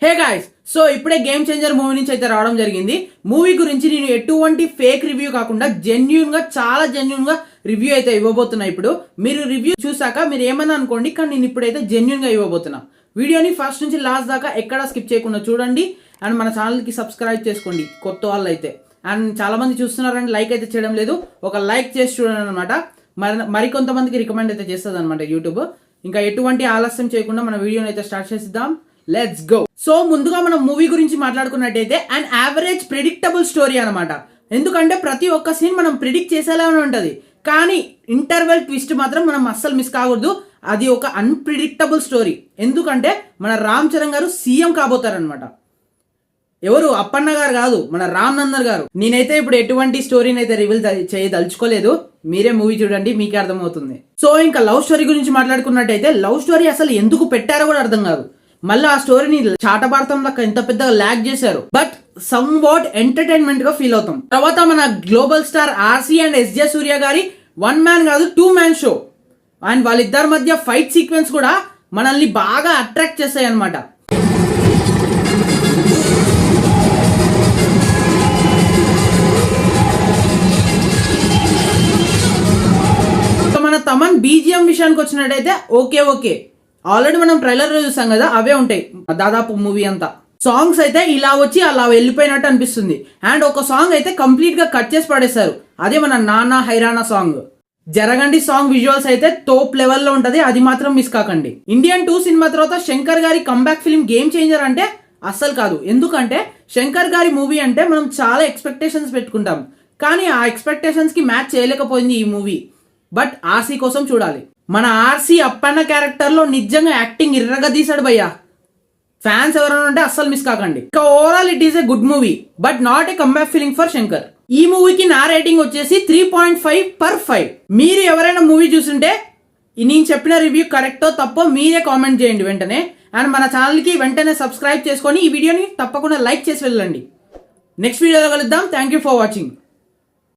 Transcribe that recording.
Hey guys, so ఇప్పుడే game changer movie నుంచి అయితే రావడం జరిగింది. మూవీ గురించి నేను ఎటువంటి ఫేక్ రివ్యూ కాకుండా చాలా జెన్యున్ గా రివ్యూ అయితే ఇవ్వబోతున్నా. ఇప్పుడు మీరు రివ్యూ చూసాక మీరు ఏమన్నా అనుకోండి, కానీ నేను ఇప్పుడైతే జెన్యున్ గా ఇవ్వబోతున్నా. వీడియోని ఫస్ట్ నుంచి లాస్ట్ దాకా ఎక్కడా స్కిప్ చేయకుండా చూడండి. అండ్ మన ఛానల్కి సబ్స్క్రైబ్ చేసుకోండి కొత్త వాళ్ళు అయితే. అండ్ చాలా మంది చూస్తున్నారండి, లైక్ అయితే చేయడం లేదు. ఒక లైక్ చేసి చూడండి అనమాట. మరికొంతమందికి రికమెండ్ అయితే చేస్తుంది అనమాట యూట్యూబ్. ఇంకా ఎటువంటి ఆలస్యం చేయకుండా మన వీడియోని అయితే స్టార్ట్ చేసిద్దాం. Let's go. సో ముందుగా మనం మూవీ గురించి మాట్లాడుకున్నట్టయితే అండ్ యావరేజ్ ప్రిడిక్టబుల్ స్టోరీ అనమాట. ఎందుకంటే ప్రతి ఒక్క సీన్ మనం ప్రిడిక్ట్ చేసేలానే ఉంటుంది, కానీ ఇంటర్వెల్ ట్విస్ట్ మాత్రం మనం అస్సలు మిస్ కాకూడదు. అది ఒక అన్ప్రిడిక్టబుల్ స్టోరీ. ఎందుకంటే మన రామ్ చరణ్ గారు సీఎం కాబోతారనమాట. ఎవరు? అప్పన్న గారు కాదు, మన రామ్ నందన్ గారు. నేనైతే ఇప్పుడు ఎటువంటి స్టోరీని అయితే రివీల్ చేయదలుచుకోలేదు. మీరే మూవీ చూడండి, మీకే అర్థమవుతుంది. సో ఇంకా లవ్ స్టోరీ గురించి మాట్లాడుకున్నట్టయితే లవ్ స్టోరీ అసలు ఎందుకు పెట్టారో కూడా అర్థం కాదు. మళ్ళీ ఆ స్టోరీని చాటభారతం లెక్క ఎంత పెద్దగా ల్యాగ్ చేశారు. బట్ సమ్ వాట్ ఎంటర్టైన్మెంట్ గా ఫీల్ అవుతాం. తర్వాత మన global star RC and SJ Surya గారి 1 man కాదు 2 man షో. అండ్ వాళ్ళిద్దరి మధ్య ఫైట్ సీక్వెన్స్ కూడా మనల్ని బాగా అట్రాక్ట్ చేస్తాయి అనమాట. మన తమన్ బీజిఎం విషయానికి వచ్చినట్టయితే ఓకే ఆల్రెడీ మనం ట్రైలర్ లో చూసాం కదా, అవే ఉంటాయి దాదాపు మూవీ అంతా. సాంగ్స్ అయితే ఇలా వచ్చి అలా వెళ్ళిపోయినట్టు అనిపిస్తుంది. అండ్ ఒక సాంగ్ అయితే కంప్లీట్ గా కట్ చేసి పడేశారు. అదే మన నానా హైరానా సాంగ్. జరగండి సాంగ్ విజువల్స్ అయితే టోప్ లెవెల్లో ఉంటది, అది మాత్రం మిస్ కాకండి. ఇండియన్ 2 సినిమా తర్వాత శంకర్ గారి కంబ్యాక్ ఫిల్మ్ గేమ్ చేంజర్ అంటే అస్సలు కాదు. ఎందుకంటే శంకర్ గారి మూవీ అంటే మనం చాలా ఎక్స్పెక్టేషన్స్ పెట్టుకుంటాం, కానీ ఆ ఎక్స్పెక్టేషన్స్ కి మ్యాచ్ చేయలేకపోయింది ఈ మూవీ. బట్ ఆర్సీ కోసం చూడాలి. మన ఆర్సీ అప్పన్న క్యారెక్టర్ లో నిజంగా యాక్టింగ్ ఇర్రగా తీసాడు భయ్యా. ఫ్యాన్స్ ఎవరైనా ఉంటే అస్సలు మిస్ కాకండి. ఇంకా overall it is a good movie, but not a comeback feeling for Shankar. ఈ మూవీకి నా రేటింగ్ వచ్చేసి 3.5/5. మీరు ఎవరైనా మూవీ చూస్తుంటే నేను చెప్పిన రివ్యూ కరెక్టో తప్పో మీరే కామెంట్ చేయండి వెంటనే. అండ్ మన ఛానల్కి వెంటనే సబ్స్క్రైబ్ చేసుకొని ఈ వీడియోని తప్పకుండా లైక్ చేసి వెళ్ళండి. నెక్స్ట్ వీడియోలో కలుద్దాం. Thank you for watching.